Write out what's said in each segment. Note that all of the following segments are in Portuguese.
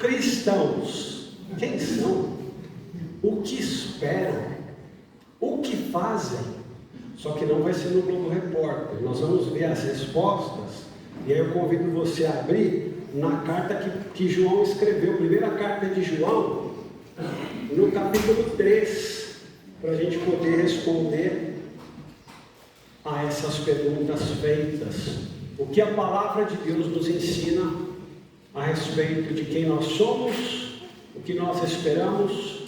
cristãos, quem são? O que esperam? O que fazem? Só que não vai ser no Globo Repórter. Nós vamos ver as respostas. E aí eu convido você a abrir na carta que João escreveu, primeira carta de João, no capítulo 3, para a gente poder responder a essas perguntas feitas. O que a palavra de Deus nos ensina a respeito de quem nós somos, o que nós esperamos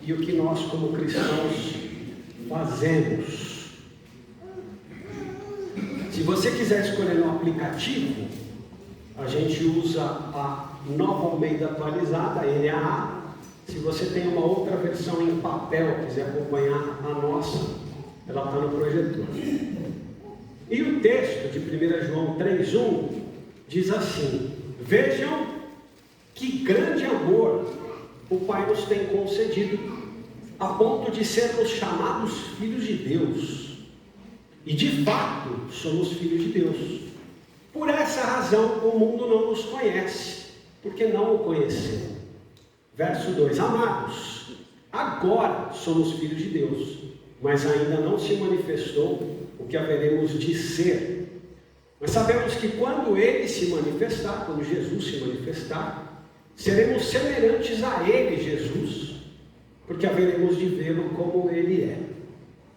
e o que nós como cristãos fazemos. Se você quiser escolher no aplicativo, a gente usa a Nova Almeida atualizada, a NAA. Se você tem uma outra versão em papel, quiser acompanhar a nossa, ela está no projetor. E o texto de 1 João 3,1 diz assim: vejam que grande amor o Pai nos tem concedido, a ponto de sermos chamados filhos de Deus. E de fato somos filhos de Deus. Por essa razão o mundo não nos conhece, porque não o conheceu. Verso 2: amados, agora somos filhos de Deus, mas ainda não se manifestou o que haveremos de ser. Mas sabemos que quando Ele se manifestar, quando Jesus se manifestar, seremos semelhantes a Ele, Jesus, porque haveremos de vê-lo como Ele é.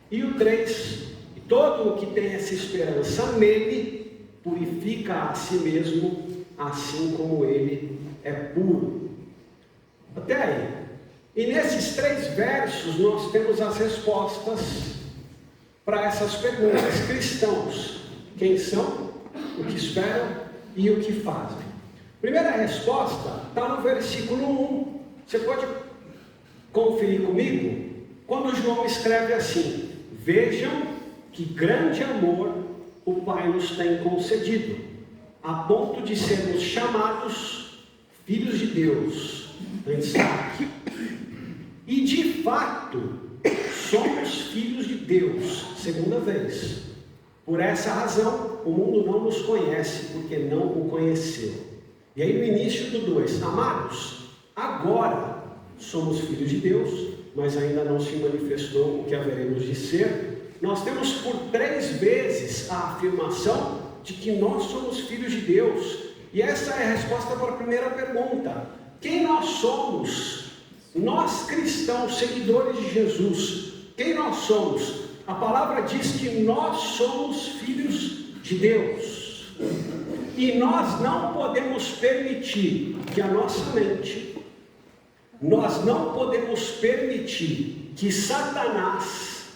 E o 3: e todo o que tem essa esperança nele, purifica a si mesmo, assim como Ele é puro. Até aí. E nesses 3 versos nós temos as respostas para essas perguntas. Cristãos, quem são, o que esperam e o que fazem. Primeira resposta está no versículo 1. Você pode conferir comigo? Quando João escreve assim: vejam que grande amor o Pai nos tem concedido, a ponto de sermos chamados filhos de Deus. Destaque. E de fato somos filhos de Deus. Segunda vez. Por essa razão o mundo não nos conhece, porque não o conheceu. E aí no início do 2: amados, agora somos filhos de Deus, mas ainda não se manifestou o que haveremos de ser. Nós temos por 3 vezes a afirmação de que nós somos filhos de Deus. E essa é a resposta para a primeira pergunta: quem nós somos? Nós cristãos, seguidores de Jesus, quem nós somos? A palavra diz que nós somos filhos de Deus. E nós não podemos permitir que a nossa mente, nós não podemos permitir que Satanás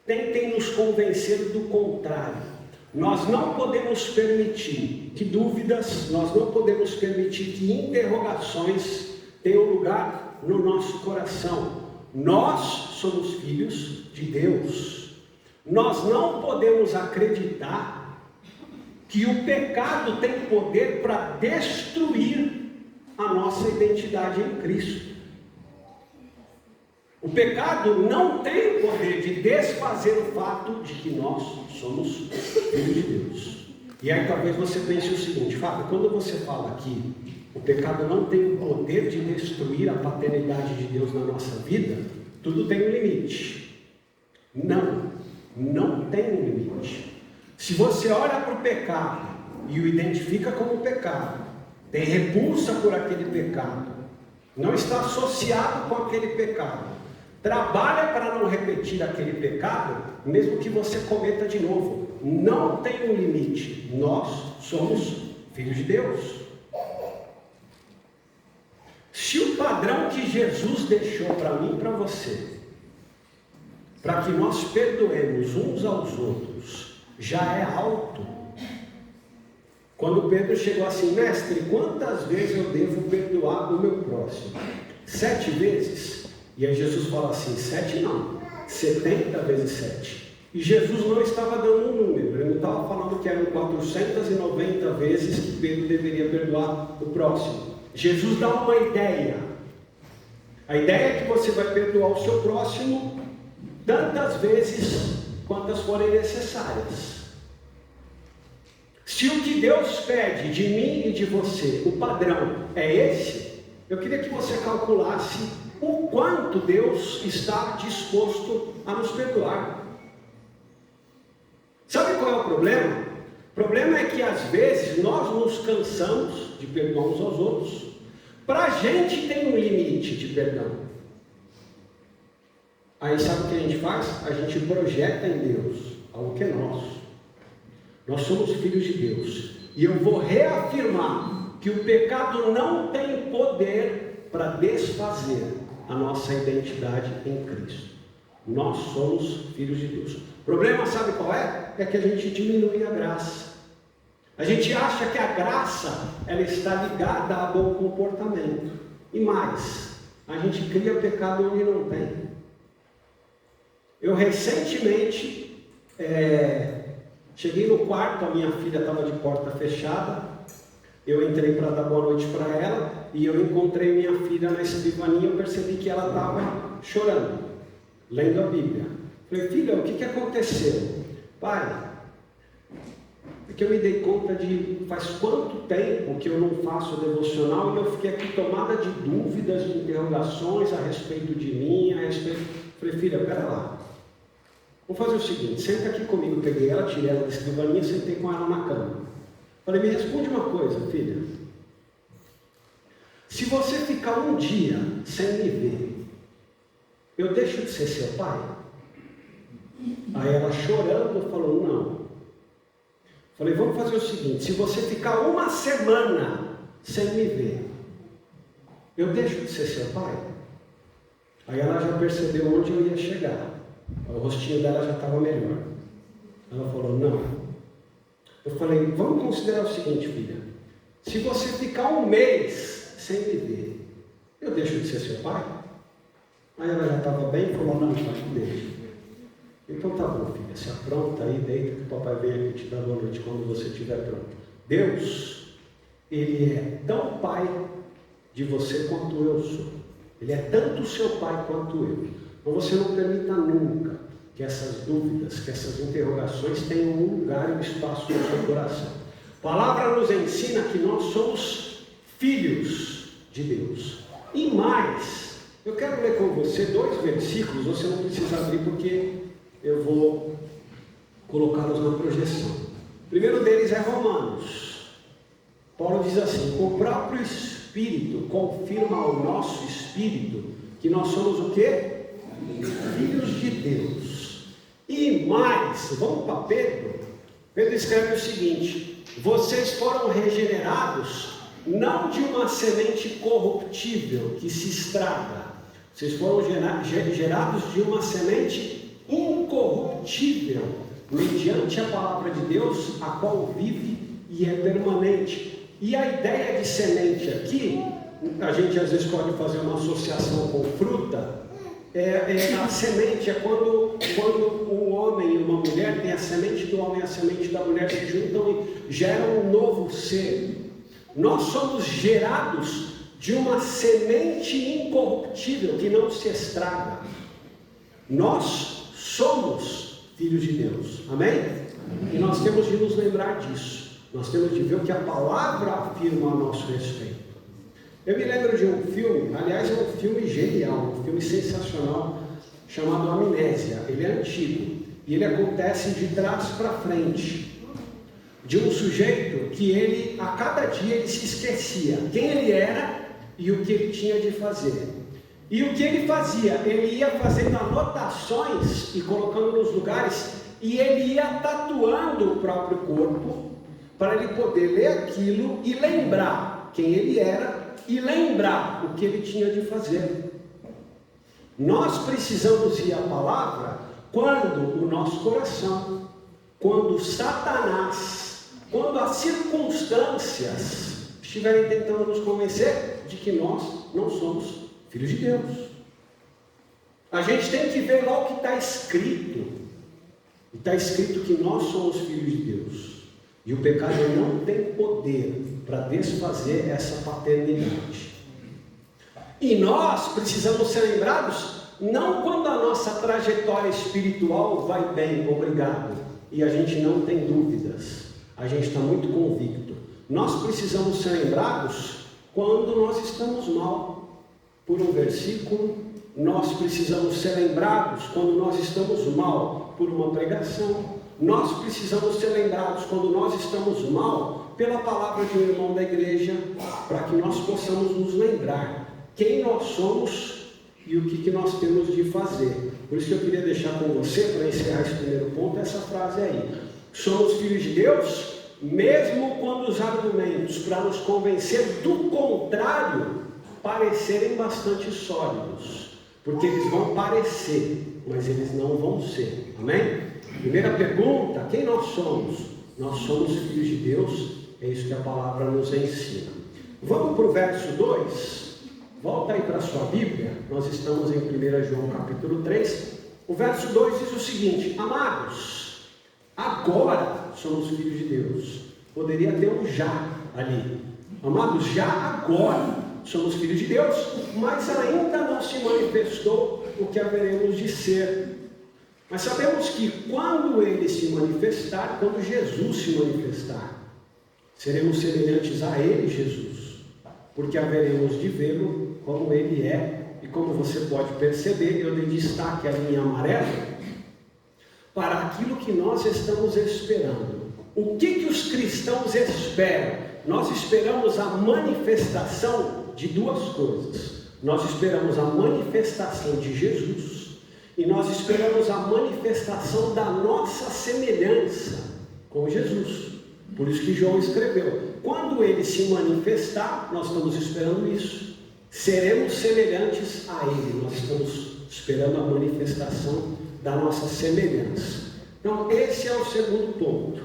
tente nos convencer do contrário. Nós não podemos permitir que dúvidas, nós não podemos permitir que interrogações tenham lugar no nosso coração. Nós somos filhos de Deus. Nós não podemos acreditar que o pecado tem poder para destruir a nossa identidade em Cristo. O pecado não tem o poder de desfazer o fato de que nós somos filhos de Deus. E aí talvez você pense o seguinte: Fábio, quando você fala aqui, o pecado não tem o poder de destruir a paternidade de Deus na nossa vida, tudo tem um limite. Não tem um limite. Se você olha para o pecado e o identifica como pecado, tem repulsa por aquele pecado, não está associado com aquele pecado, trabalha para não repetir aquele pecado, mesmo que você cometa de novo, não tem um limite. Nós somos filhos de Deus. Se o padrão que Jesus deixou para mim e para você, para que nós perdoemos uns aos outros, já é alto. Quando Pedro chegou assim: mestre, quantas vezes eu devo perdoar o meu próximo? 7 vezes? E aí Jesus fala assim: 7 não, 70 vezes 7. E Jesus não estava dando um número, ele não estava falando que eram 490 vezes que Pedro deveria perdoar o próximo. Jesus dá uma ideia. A ideia é que você vai perdoar o seu próximo tantas vezes quantas forem necessárias. Se o que Deus pede de mim e de você, o padrão é esse, eu queria que você calculasse o quanto Deus está disposto a nos perdoar. Sabe qual é o problema? O problema é que às vezes nós nos cansamos de perdoar uns aos outros. Para a gente tem um limite de perdão. Aí sabe o que a gente faz? A gente projeta em Deus algo que é nosso. Nós somos filhos de Deus. E eu vou reafirmar que o pecado não tem poder para desfazer a nossa identidade em Cristo. Nós somos filhos de Deus. O problema, sabe qual é? É que a gente diminui a graça. A gente acha que a graça, ela está ligada a bom comportamento. E mais, a gente cria pecado onde não tem. Eu recentemente cheguei no quarto, a minha filha estava de porta fechada. Eu entrei para dar boa noite para ela e eu encontrei minha filha na escrivaninha. Eu percebi que ela estava chorando, lendo a Bíblia. Falei, filha, o que aconteceu? Pai, é que eu me dei conta de faz quanto tempo que eu não faço devocional e eu fiquei aqui tomada de dúvidas, de interrogações a respeito de mim, a respeito... Falei, filha, pera lá. Vamos fazer o seguinte, senta aqui comigo. Peguei ela, tirei ela da escrivaninha e sentei com ela na cama. Falei, me responde uma coisa, filha. Se você ficar um dia sem me ver, eu deixo de ser seu pai? Aí ela chorando falou, não. Falei, vamos fazer o seguinte, se você ficar uma semana sem me ver, eu deixo de ser seu pai? Aí ela já percebeu onde eu ia chegar. O rostinho dela já estava melhor. Ela falou, não. Eu falei, vamos considerar o seguinte, filha. Se você ficar um mês sem me ver, eu deixo de ser seu pai? Aí ela já estava bem e falou, não, pai, deixa. Então tá bom, filha, se apronta aí, deita que o papai vem aqui te dar boa noite quando você estiver pronto. Deus, Ele é tão pai de você quanto eu sou. Ele é tanto seu pai quanto eu. Então você não permita nunca que essas dúvidas, que essas interrogações tenham um lugar e um espaço no seu coração. A palavra nos ensina que nós somos filhos de Deus. E mais, eu quero ler com você 2 versículos, você não precisa abrir porque eu vou colocá-los na projeção. O primeiro deles é Romanos. Paulo diz assim, o próprio Espírito confirma ao nosso Espírito que nós somos o quê? Filhos de Deus. E mais, vamos para Pedro. Pedro escreve o seguinte, vocês foram regenerados não de uma semente corruptível que se estraga. Vocês foram gerados de uma semente incorruptível, mediante a palavra de Deus, a qual vive e é permanente. E a ideia de semente aqui, a gente às vezes pode fazer uma associação com fruta. A semente é quando um homem e uma mulher tem a semente do homem e a semente da mulher se juntam e geram um novo ser. Nós somos gerados de uma semente incorruptível que não se estraga. Nós somos filhos de Deus, amém? E nós temos de nos lembrar disso. Nós temos de ver o que a palavra afirma a nosso respeito. Eu me lembro de um filme, aliás é um filme genial, um filme sensacional, chamado Amnésia. Ele é antigo e ele acontece de trás para frente, de um sujeito que ele, a cada dia ele se esquecia quem ele era e o que ele tinha de fazer. E o que ele fazia? Ele ia fazendo anotações e colocando nos lugares, e ele ia tatuando o próprio corpo para ele poder ler aquilo e lembrar quem ele era e lembrar o que ele tinha de fazer. Nós precisamos ir à palavra quando o nosso coração, quando Satanás, quando as circunstâncias estiverem tentando nos convencer de que nós não somos filhos de Deus. A gente tem que ver lá o que está escrito. Está escrito que nós somos filhos de Deus. E o pecado não tem poder para desfazer essa paternidade. E nós precisamos ser lembrados, não quando a nossa trajetória espiritual vai bem, obrigado, e a gente não tem dúvidas, a gente está muito convicto. Nós precisamos ser lembrados quando nós estamos mal por um versículo, nós precisamos ser lembrados quando nós estamos mal por uma pregação, nós precisamos ser lembrados quando nós estamos mal pela palavra de um irmão da igreja, para que nós possamos nos lembrar quem nós somos e o que nós temos de fazer. Por isso que eu queria deixar com você, para encerrar esse primeiro ponto, essa frase aí: somos filhos de Deus, mesmo quando os argumentos para nos convencer do contrário parecerem bastante sólidos, porque eles vão parecer, mas eles não vão ser. Amém? Primeira pergunta: quem nós somos? Nós somos filhos de Deus, é isso que a palavra nos ensina. Vamos para o verso 2, volta aí para a sua Bíblia, nós estamos em 1 João capítulo 3, o verso 2 diz o seguinte: amados, agora somos filhos de Deus. Poderia ter um já ali, amados, já agora somos filhos de Deus, mas ainda não se manifestou o que haveremos de ser. Mas sabemos que quando Ele se manifestar, quando Jesus se manifestar, seremos semelhantes a Ele, Jesus, porque haveremos de vê-lo como Ele é. E como você pode perceber, eu dei destaque ali em amarelo para aquilo que nós estamos esperando. O que os cristãos esperam? Nós esperamos a manifestação de duas coisas. Nós esperamos a manifestação de Jesus e nós esperamos a manifestação da nossa semelhança com Jesus. Por isso que João escreveu: quando Ele se manifestar, nós estamos esperando isso, seremos semelhantes a Ele. Nós estamos esperando a manifestação da nossa semelhança. Então esse é o segundo ponto.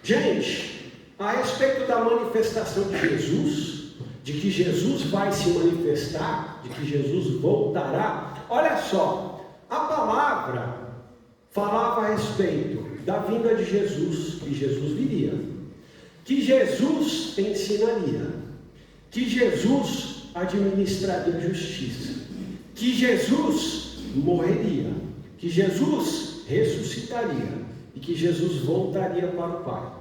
Gente, a respeito da manifestação de Jesus, de que Jesus vai se manifestar, de que Jesus voltará, olha só, a palavra falava a respeito da vinda de Jesus, que Jesus viria, que Jesus ensinaria, que Jesus administraria justiça, que Jesus morreria, que Jesus ressuscitaria e que Jesus voltaria para o Pai.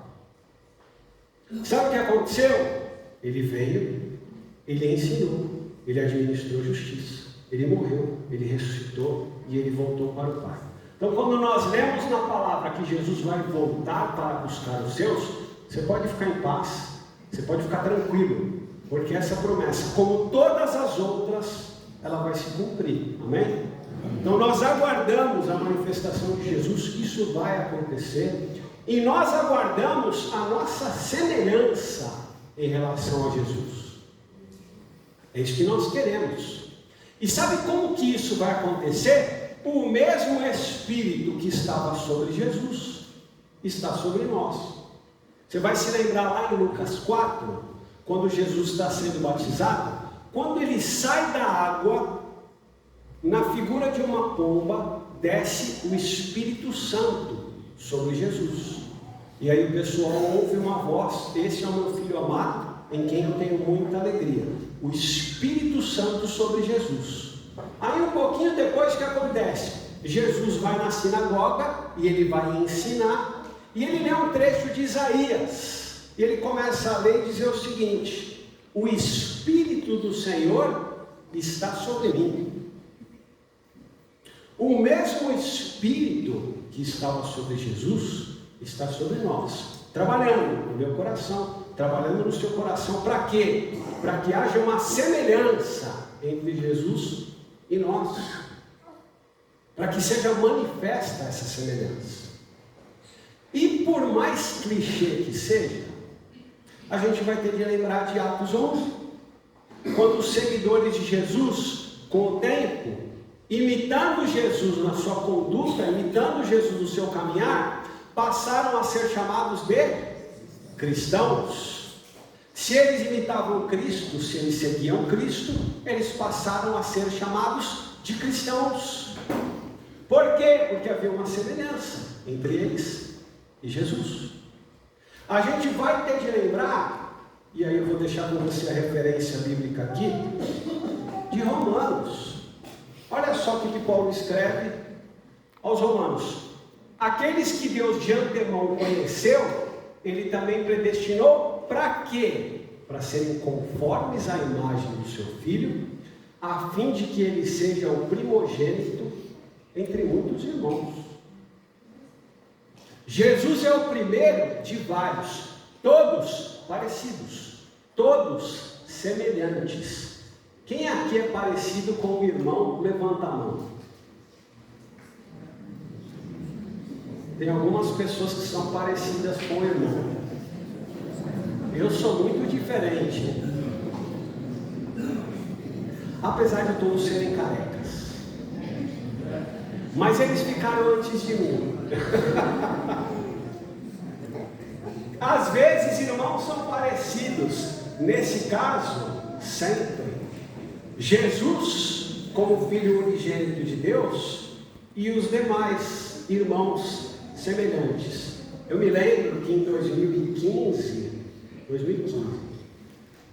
Sabe o que aconteceu? Ele veio, Ele ensinou, Ele administrou justiça, Ele morreu, Ele ressuscitou e Ele voltou para o Pai. Então, quando nós lemos na palavra que Jesus vai voltar para buscar os seus, você pode ficar em paz, você pode ficar tranquilo, porque essa promessa, como todas as outras, ela vai se cumprir. Amém? Então nós aguardamos a manifestação de Jesus, isso vai acontecer, e nós aguardamos a nossa semelhança em relação a Jesus. É isso que nós queremos. E sabe como que isso vai acontecer? O mesmo Espírito que estava sobre Jesus está sobre nós. Você vai se lembrar lá em Lucas 4, quando Jesus está sendo batizado, quando ele sai da água, na figura de uma pomba, desce o Espírito Santo sobre Jesus. E aí o pessoal ouve uma voz: esse é o meu filho amado, em quem eu tenho muita alegria. O Espírito Santo sobre Jesus. Aí um pouquinho depois, o que acontece? Jesus vai na sinagoga e ele vai ensinar, e ele lê um trecho de Isaías, e ele começa a ler e dizer o seguinte: o Espírito do Senhor está sobre mim. O mesmo Espírito que estava sobre Jesus está sobre nós, trabalhando no meu coração, trabalhando no seu coração. Para quê? Para que haja uma semelhança entre Jesus e nós, para que seja manifesta essa semelhança. E por mais clichê que seja, a gente vai ter de lembrar de Atos 11, quando os seguidores de Jesus, com o tempo, imitando Jesus na sua conduta, imitando Jesus no seu caminhar, passaram a ser chamados de cristãos. Se eles imitavam Cristo, se eles seguiam Cristo, eles passaram a ser chamados de cristãos. Por quê? Porque havia uma semelhança entre eles e Jesus. A gente vai ter de lembrar, e aí eu vou deixar com você a referência bíblica aqui, de Romanos. Olha só o que Paulo escreve aos Romanos: aqueles que Deus de antemão conheceu, Ele também predestinou para quê? para serem conformes à imagem do seu filho, a fim de que ele seja o primogênito entre muitos irmãos. Jesus é o primeiro de vários, todos parecidos, todos semelhantes. Quem aqui é parecido com o irmão? Levanta a mão. Tem algumas pessoas que são parecidas com o irmão. Eu sou muito diferente. Apesar de todos serem carecas. Mas eles ficaram antes de mim. Às vezes, irmãos são parecidos. Nesse caso, sempre. Jesus, como Filho unigênito de Deus, e os demais irmãos semelhantes. Eu me lembro que em 2015,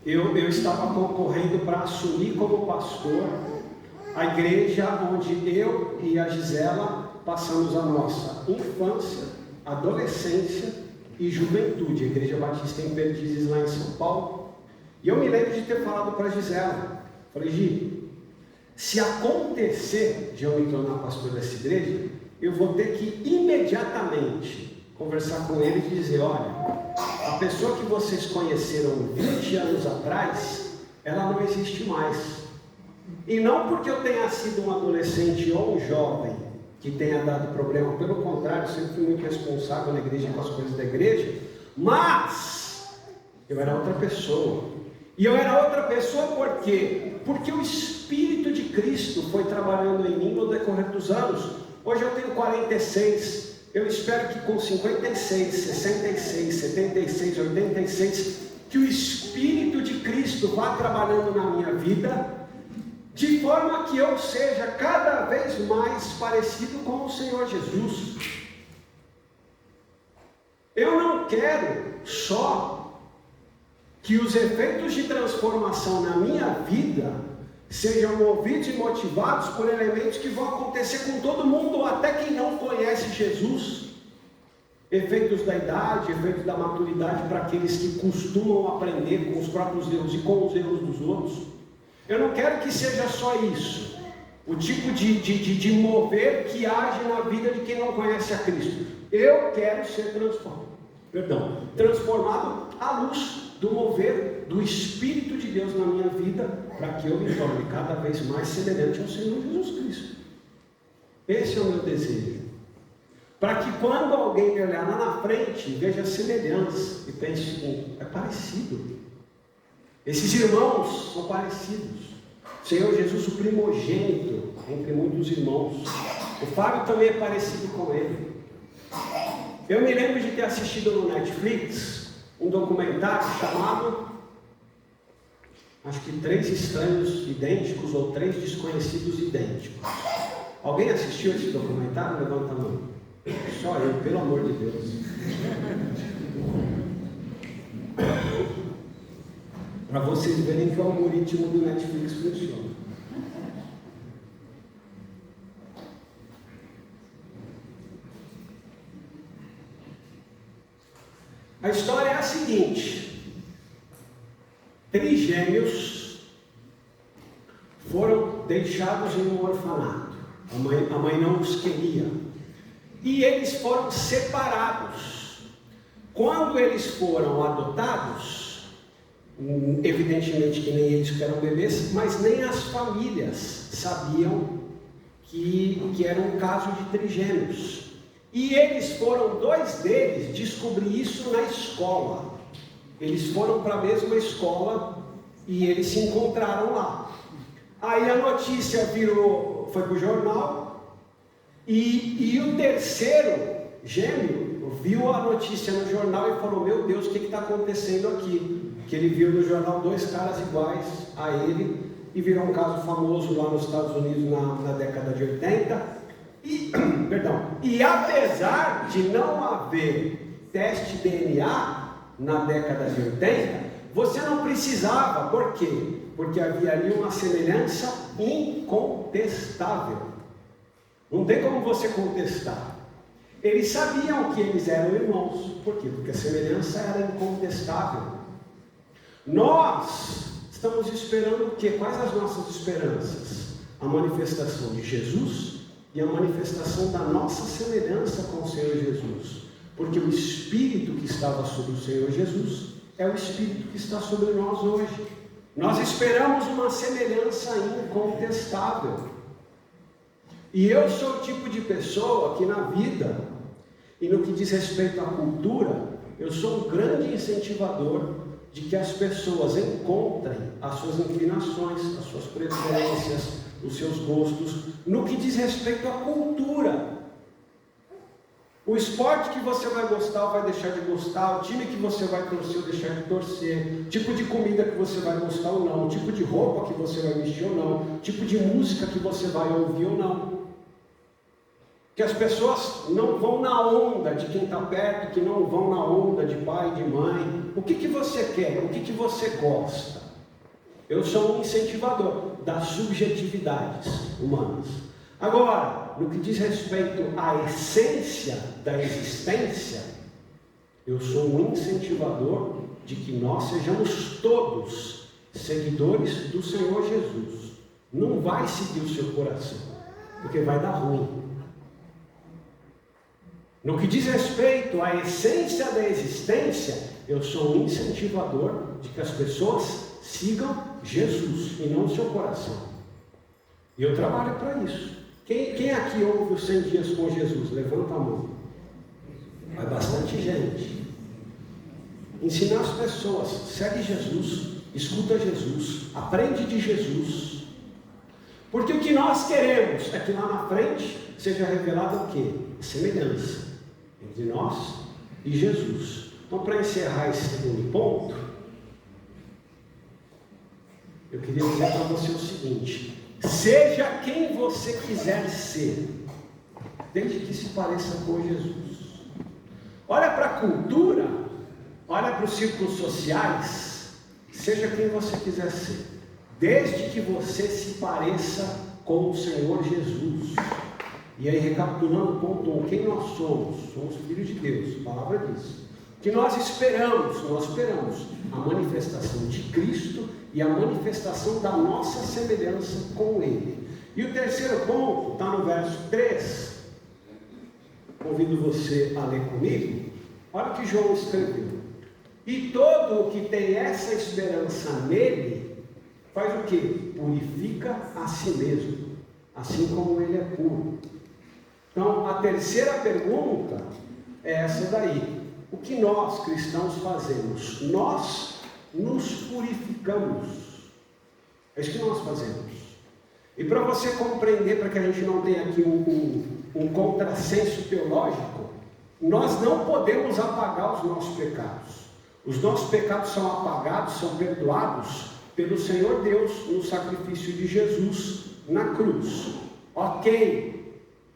eu estava concorrendo para assumir como pastor a igreja onde eu e a Gisela passamos a nossa infância, adolescência e juventude, a Igreja Batista em Perdizes, lá em São Paulo. E eu me lembro de ter falado para a Gisela, falei: Gi, se acontecer de eu me tornar pastor dessa igreja, eu vou ter que imediatamente conversar com ele e dizer: olha, a pessoa que vocês conheceram 20 anos atrás, ela não existe mais. E não porque eu tenha sido um adolescente ou um jovem que tenha dado problema, pelo contrário, eu sempre fui muito responsável na igreja com as coisas da igreja, mas eu era outra pessoa. E eu era outra pessoa por quê? Porque o Espírito de Cristo foi trabalhando em mim no decorrer dos anos. Hoje eu tenho 46, eu espero que com 56, 66, 76, 86, que o Espírito de Cristo vá trabalhando na minha vida, de forma que eu seja cada vez mais parecido com o Senhor Jesus. Eu não quero só que os efeitos de transformação na minha vida sejam movidos e motivados por elementos que vão acontecer com todo mundo, até quem não conhece Jesus. Efeitos da idade, efeitos da maturidade para aqueles que costumam aprender com os próprios erros e com os erros dos outros. Eu não quero que seja só isso, o tipo de mover que age na vida de quem não conhece a Cristo. Eu quero ser transformado à luz do mover do Espírito de Deus na minha vida, para que eu me torne cada vez mais semelhante ao Senhor Jesus Cristo. Esse é o meu desejo. Para que quando alguém me olhar lá na frente, veja semelhança e pense o seguinte: é parecido. Esses irmãos são parecidos. O Senhor Jesus, o primogênito entre muitos irmãos. O Fábio também é parecido com ele. Eu me lembro de ter assistido no Netflix um documentário chamado, acho que 3 estranhos idênticos ou 3 desconhecidos idênticos. Alguém assistiu esse documentário? Levanta a mão. Só eu, pelo amor de Deus. Para vocês verem que o algoritmo do Netflix funciona. A história é a seguinte: trigêmeos foram deixados em um orfanato. A mãe não os queria. E eles foram separados. Quando eles foram adotados, evidentemente que nem eles que eram bebês, mas nem as famílias sabiam que era um caso de trigêmeos. E eles foram, 2 deles, descobrir isso na escola. Eles foram para a mesma escola e eles se encontraram lá. Aí a notícia foi para o jornal e o terceiro gêmeo viu a notícia no jornal e falou: meu Deus, o que está acontecendo aqui? Que ele viu no jornal 2 caras iguais a ele e virou um caso famoso lá nos Estados Unidos na década de 80. E apesar de não haver teste DNA na década de 80, você não precisava. Por quê? Porque havia ali uma semelhança incontestável. Não tem como você contestar. Eles sabiam que eles eram irmãos. Por quê? Porque a semelhança era incontestável. Nós estamos esperando o quê? Quais as nossas esperanças? A manifestação de Jesus e a manifestação da nossa semelhança com o Senhor Jesus. Porque o Espírito que estava sobre o Senhor Jesus é o Espírito que está sobre nós hoje. Nós esperamos uma semelhança incontestável. E eu sou o tipo de pessoa que na vida, e no que diz respeito à cultura, eu sou um grande incentivador de que as pessoas encontrem as suas inclinações, as suas preferências, os seus gostos, no que diz respeito à cultura. O esporte que você vai gostar ou vai deixar de gostar, o time que você vai torcer ou deixar de torcer, tipo de comida que você vai gostar ou não, tipo de roupa que você vai vestir ou não, tipo de música que você vai ouvir ou não. Que as pessoas não vão na onda de quem está perto, que não vão na onda de pai e de mãe. O que você quer? O que você gosta? Eu sou um incentivador das subjetividades humanas. Agora, no que diz respeito à essência da existência, eu sou um incentivador de que nós sejamos todos seguidores do Senhor Jesus. Não vai seguir o seu coração, porque vai dar ruim. No que diz respeito à essência da existência, eu sou um incentivador de que as pessoas sigam Jesus e não o seu coração. E eu trabalho para isso. Quem aqui ouve os 100 dias com Jesus? Levanta a mão. Vai bastante gente. Ensinar as pessoas, segue Jesus, escuta Jesus, aprende de Jesus. Porque o que nós queremos é que lá na frente seja revelado o quê? Semelhança entre nós e Jesus. Então, para encerrar esse segundo ponto, eu queria dizer para você o seguinte: seja quem você quiser ser, desde que se pareça com Jesus. Olha para a cultura, olha para os círculos sociais, seja quem você quiser ser, desde que você se pareça com o Senhor Jesus. E aí, recapitulando o ponto 1, quem nós somos? Somos filhos de Deus, a palavra diz. Que nós esperamos a manifestação de Cristo e a manifestação da nossa semelhança com Ele. E o terceiro ponto está no verso 3. Convido você a ler comigo. Olha o que João escreveu. E todo o que tem essa esperança nele, faz o quê? Purifica a si mesmo, assim como ele é puro. Então, a terceira pergunta é essa daí. O que nós, cristãos, fazemos? Nós nos purificamos. É isso que nós fazemos. E para você compreender, para que a gente não tenha aqui um contrassenso teológico, nós não podemos apagar os nossos pecados. Os nossos pecados são apagados, são perdoados pelo Senhor Deus no sacrifício de Jesus na cruz. Ok.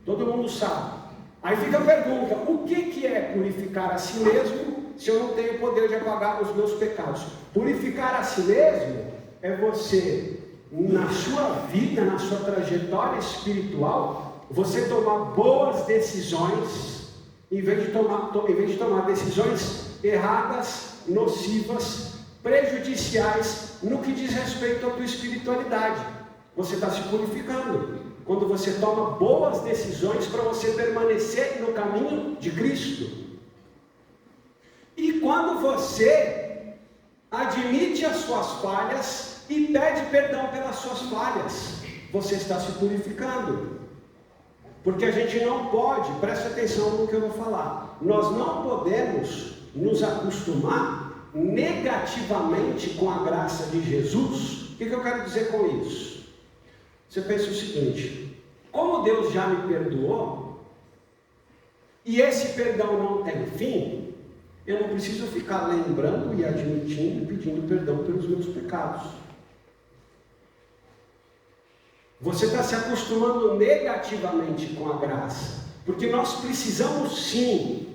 Todo mundo sabe. Aí fica a pergunta: o que é purificar a si mesmo, se eu não tenho o poder de apagar os meus pecados? Purificar a si mesmo é você, na sua vida, na sua trajetória espiritual, você tomar boas decisões, em vez de tomar decisões erradas, nocivas, prejudiciais, no que diz respeito à tua espiritualidade. Você está se purificando quando você toma boas decisões para você permanecer no caminho de Cristo. E quando você admite as suas falhas e pede perdão pelas suas falhas, você está se purificando. Porque a gente não pode, preste atenção no que eu vou falar, nós não podemos nos acostumar negativamente com a graça de Jesus. O que eu quero dizer com isso? Você pensa o seguinte: como Deus já me perdoou, e esse perdão não tem fim, eu não preciso ficar lembrando e admitindo e pedindo perdão pelos meus pecados. Você está se acostumando negativamente com a graça, porque nós precisamos sim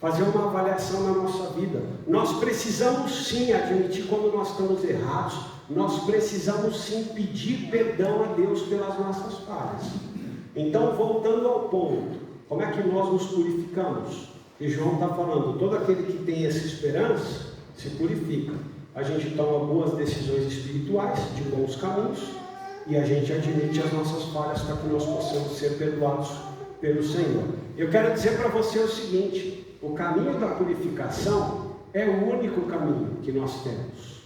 fazer uma avaliação na nossa vida. Nós precisamos sim admitir quando nós estamos errados. Nós precisamos sim pedir perdão a Deus pelas nossas falhas. Então, voltando ao ponto, como é que nós nos purificamos? E João está falando, todo aquele que tem essa esperança, se purifica. A gente toma boas decisões espirituais, de bons caminhos, e a gente admite as nossas falhas para que nós possamos ser perdoados pelo Senhor. Eu quero dizer para você o seguinte: o caminho da purificação é o único caminho que nós temos.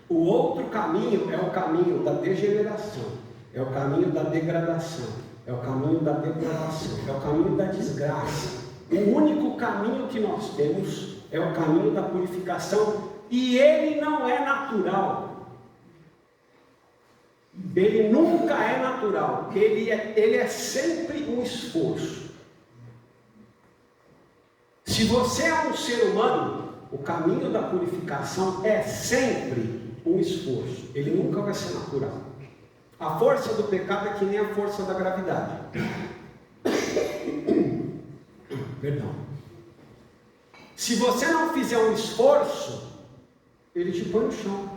O outro caminho é o caminho da degeneração, é o caminho da degradação, é o caminho da depravação, é o caminho da desgraça. O único caminho que nós temos é o caminho da purificação, e ele não é natural. Ele nunca é natural, ele é sempre um esforço. Se você é um ser humano, o caminho da purificação é sempre um esforço, ele nunca vai ser natural. A força do pecado é que nem a força da gravidade. Perdão. Se você não fizer um esforço, ele te põe no chão.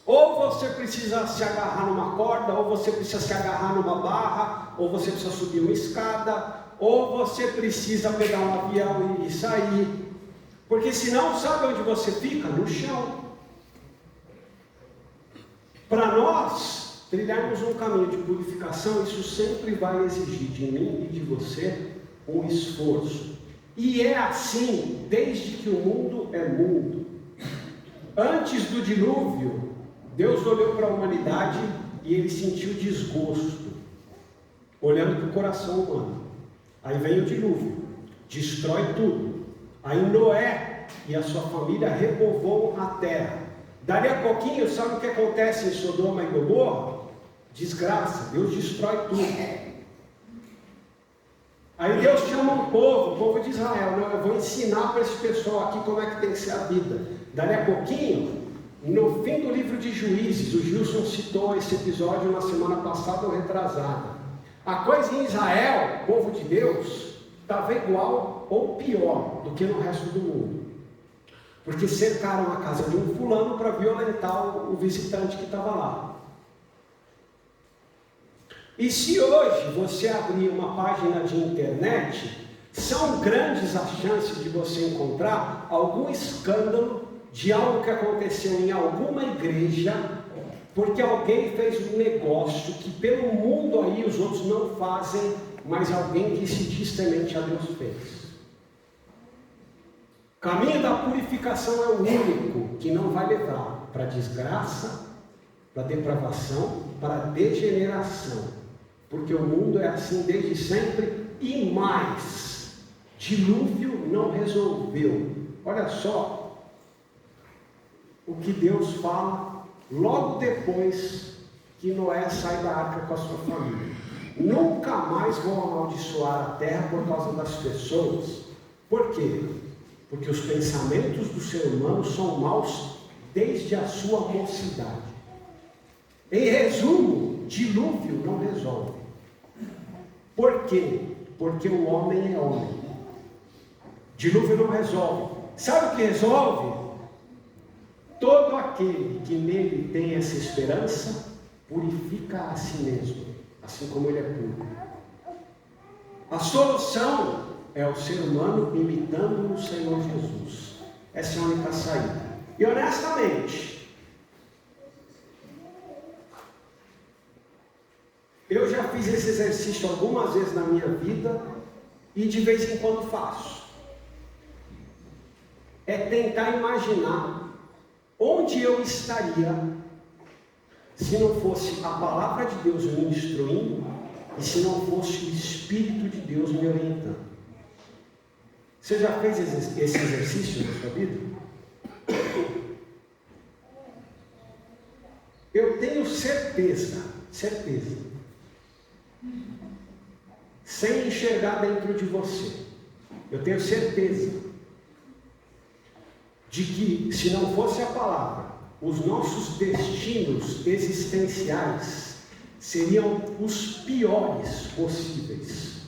Ou você precisa se agarrar numa corda, ou você precisa se agarrar numa barra, ou você precisa subir uma escada, ou você precisa pegar um avião e sair. Porque senão, sabe onde você fica? No chão. Para nós trilharmos um caminho de purificação, isso sempre vai exigir de mim e de você um esforço. E é assim desde que o mundo é mundo. Antes do dilúvio, Deus olhou para a humanidade e ele sentiu desgosto, olhando para o coração humano. Aí vem o dilúvio, destrói tudo. Aí Noé e a sua família repovoam a terra. Dali a pouquinho, sabe o que acontece em Sodoma e Gomorra? Desgraça, Deus destrói tudo. Aí Deus chama o povo de Israel. Não, eu vou ensinar para esse pessoal aqui como é que tem que ser a vida. Dali a pouquinho, no fim do livro de Juízes, o Gilson citou esse episódio na semana passada ou retrasada. A coisa em Israel, povo de Deus, estava igual ou pior do que no resto do mundo. Porque cercaram a casa de um fulano para violentar o visitante que estava lá. E se hoje você abrir uma página de internet, são grandes as chances de você encontrar algum escândalo de algo que aconteceu em alguma igreja, porque alguém fez um negócio que pelo mundo aí os outros não fazem, mas alguém que se diz temente a Deus fez. O caminho da purificação é o único que não vai levar para desgraça, para depravação, para degeneração. Porque o mundo é assim desde sempre e mais. Dilúvio não resolveu. Olha só o que Deus fala logo depois que Noé sai da arca com a sua família. Nunca mais vão amaldiçoar a terra por causa das pessoas. Por quê? Porque os pensamentos do ser humano são maus desde a sua mocidade. Em resumo, dilúvio não resolve. Por quê? Porque o homem é homem. Dilúvio não resolve. Sabe o que resolve? Todo aquele que nele tem essa esperança, purifica a si mesmo, assim como ele é puro. A solução é o ser humano imitando o Senhor Jesus. Essa é a única saída. E honestamente, eu já fiz esse exercício algumas vezes na minha vida e de vez em quando faço. É tentar imaginar onde eu estaria se não fosse a palavra de Deus me instruindo e se não fosse o Espírito de Deus me orientando. Você já fez esse exercício na sua vida? Eu tenho certeza, sem enxergar dentro de você, eu tenho certeza de que se não fosse a palavra, os nossos destinos existenciais seriam os piores possíveis,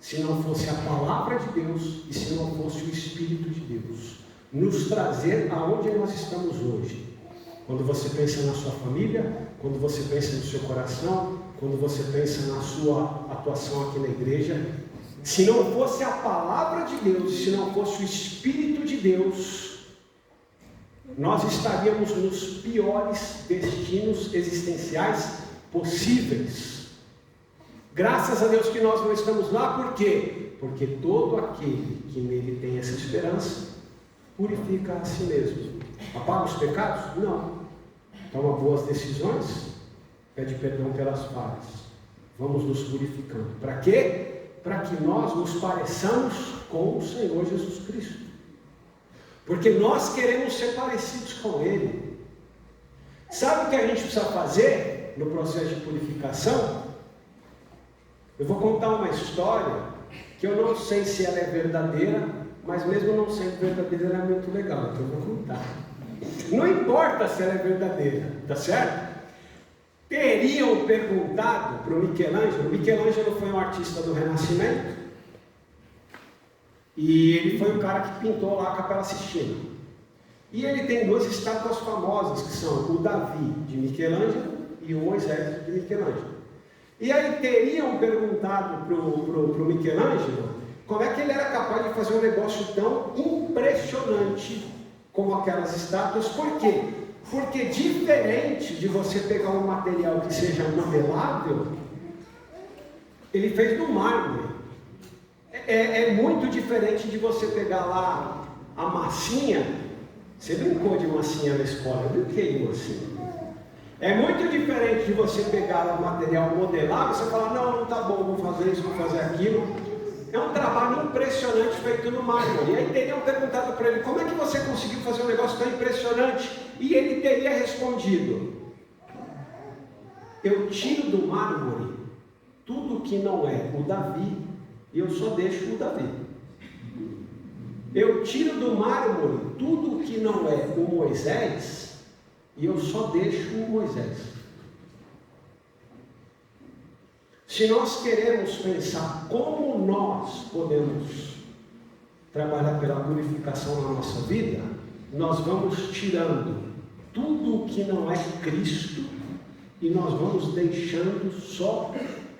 se não fosse a palavra de Deus e se não fosse o Espírito de Deus nos trazer aonde nós estamos hoje. Quando você pensa na sua família, quando você pensa no seu coração, quando você pensa na sua atuação aqui na igreja, se não fosse a palavra de Deus, se não fosse o Espírito de Deus, nós estaríamos nos piores destinos existenciais possíveis. Graças a Deus que nós não estamos lá, por quê? Porque todo aquele que nele tem essa esperança, purifica a si mesmo. Apaga os pecados? Não. Toma boas decisões, pede perdão pelas falhas. Vamos nos purificando. Para quê? Para que nós nos pareçamos com o Senhor Jesus Cristo. Porque nós queremos ser parecidos com Ele. Sabe o que a gente precisa fazer no processo de purificação? Eu vou contar uma história que eu não sei se ela é verdadeira, mas mesmo não sendo verdadeira, ela é muito legal, então eu vou contar. Não importa se ela é verdadeira, tá certo? Teriam perguntado para o Michelangelo foi um artista do Renascimento, e ele foi o cara que pintou lá a Capela Sistina. E ele tem duas estátuas famosas, que são o Davi de Michelangelo e o Moisés de Michelangelo. E aí teriam perguntado para o Michelangelo como é que ele era capaz de fazer um negócio tão impressionante como aquelas estátuas. Por quê? Porque diferente de você pegar um material que seja modelável, ele fez no mármore. É muito diferente de você pegar lá a massinha. Você brincou de massinha na escola, eu brinquei de massinha. É muito diferente de você pegar o material modelável e você falar, não tá bom, vou fazer isso, vou fazer aquilo. É um trabalho impressionante feito no mármore. E aí teriam perguntado para ele, como é que você conseguiu fazer um negócio tão impressionante? E ele teria respondido, eu tiro do mármore tudo que não é o Davi, e eu só deixo o Davi. Eu tiro do mármore tudo que não é o Moisés, e eu só deixo o Moisés. Se nós queremos pensar como nós podemos trabalhar pela purificação na nossa vida, nós vamos tirando tudo o que não é Cristo e nós vamos deixando só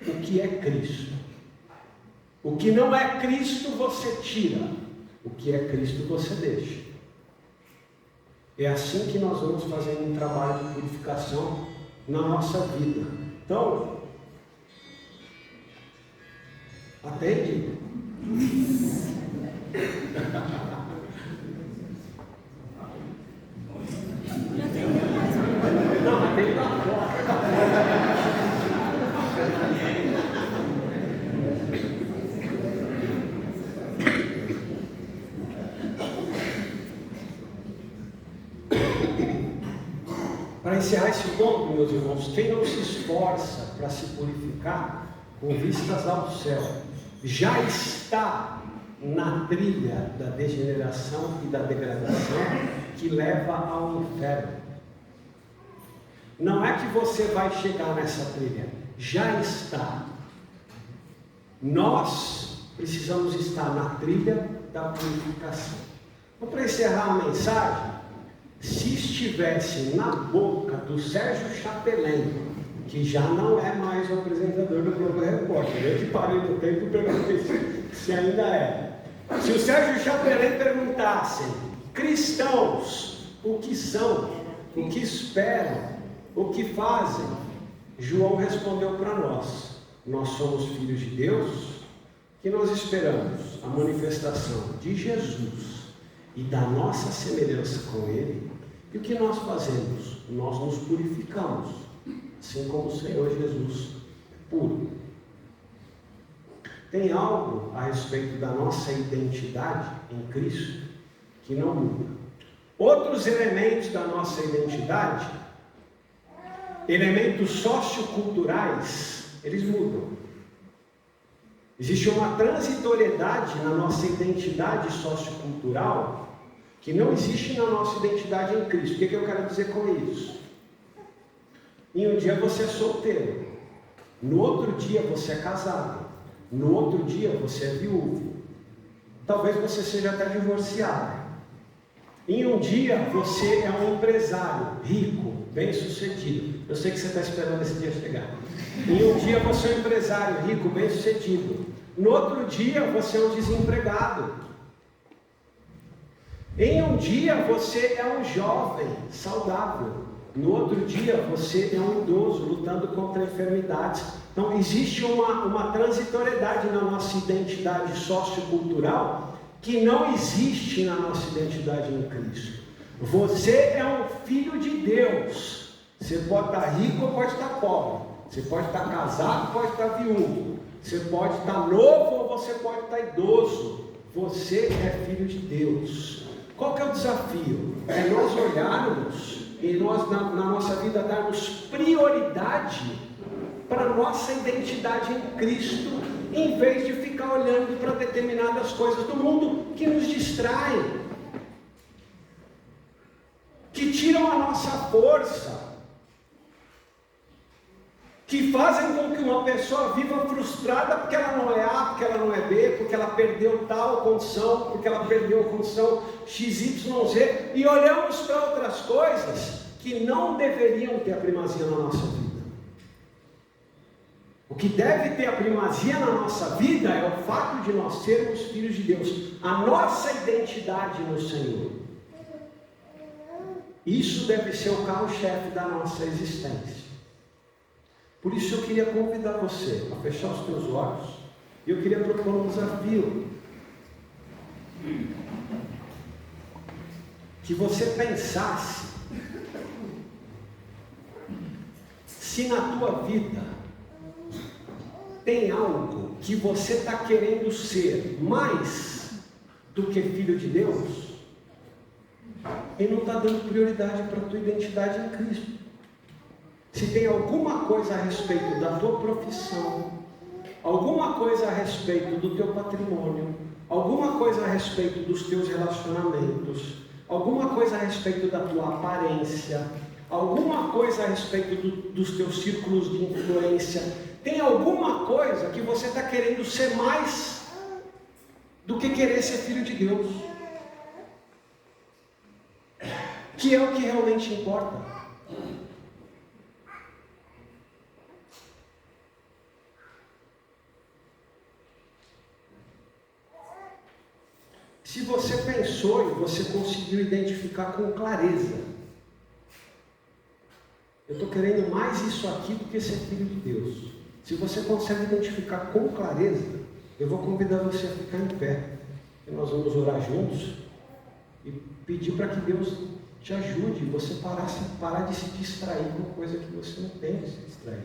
o que é Cristo. O que não é Cristo você tira, o que é Cristo você deixa. É assim que nós vamos fazendo um trabalho de purificação na nossa vida. Então, atende? Não, atende lá fora. Para encerrar esse ponto, meus irmãos, quem não se esforça para se purificar com vistas ao céu, já está na trilha da degeneração e da degradação que leva ao inferno. Não é que você vai chegar nessa trilha, já está. Nós precisamos estar na trilha da purificação. Então, para encerrar a mensagem, se estivesse na boca do Sérgio Chapelin, que já não é mais o apresentador do Globo Repórter, eu que parei no tempo e perguntei se ainda é. Se o Sérgio Chapelin perguntasse, cristãos, o que são, o que esperam, o que fazem, João respondeu para nós, nós somos filhos de Deus, que nós esperamos a manifestação de Jesus e da nossa semelhança com Ele. E o que nós fazemos? Nós nos purificamos, assim como o Senhor Jesus é puro. Tem algo a respeito da nossa identidade em Cristo que não muda. Outros elementos da nossa identidade, elementos socioculturais, eles mudam. Existe uma transitoriedade na nossa identidade sociocultural que não existe na nossa identidade em Cristo. O que eu quero dizer com isso? Em um dia você é solteiro, no outro dia você é casado, no outro dia você é viúvo, talvez você seja até divorciado. Em um dia você é um empresário rico, bem sucedido. Eu sei que você está esperando esse dia chegar. Em um dia você é um empresário rico, bem sucedido. No outro dia você é um desempregado. Em um dia você é um jovem saudável, no outro dia você é um idoso lutando contra enfermidades. Então existe uma transitoriedade na nossa identidade sociocultural que não existe na nossa identidade em Cristo. Você é um filho de Deus. Você pode estar rico ou pode estar pobre. Você pode estar casado, pode estar viúvo. Você pode estar novo ou você pode estar idoso. Você é filho de Deus. Qual que é o desafio? É nós olharmos e nós na nossa vida darmos prioridade para a nossa identidade em Cristo, em vez de ficar olhando para determinadas coisas do mundo que nos distraem, que tiram a nossa força, que fazem com que uma pessoa viva frustrada porque ela não é A, porque ela não é B, porque ela perdeu tal condição, porque ela perdeu a condição XYZ, e olhamos para outras coisas que não deveriam ter a primazia na nossa vida. O que deve ter a primazia na nossa vida é o fato de nós sermos filhos de Deus, a nossa identidade no Senhor. Isso deve ser o carro-chefe da nossa existência. Por isso eu queria convidar você a fechar os teus olhos, e eu queria propor um desafio. Que você pensasse se na tua vida tem algo que você está querendo ser mais do que filho de Deus e não está dando prioridade para a tua identidade em Cristo. Se tem alguma coisa a respeito da tua profissão, alguma coisa a respeito do teu patrimônio, alguma coisa a respeito dos teus relacionamentos, alguma coisa a respeito da tua aparência, alguma coisa a respeito dos teus círculos de influência, tem alguma coisa que você está querendo ser mais do que querer ser filho de Deus, que é o que realmente importa. Se você pensou e você conseguiu identificar com clareza, eu estou querendo mais isso aqui do que ser filho de Deus. Se você consegue identificar com clareza, eu vou convidar você a ficar em pé. E nós vamos orar juntos e pedir para que Deus te ajude, você parar de se distrair com coisa que você não tem de se distrair.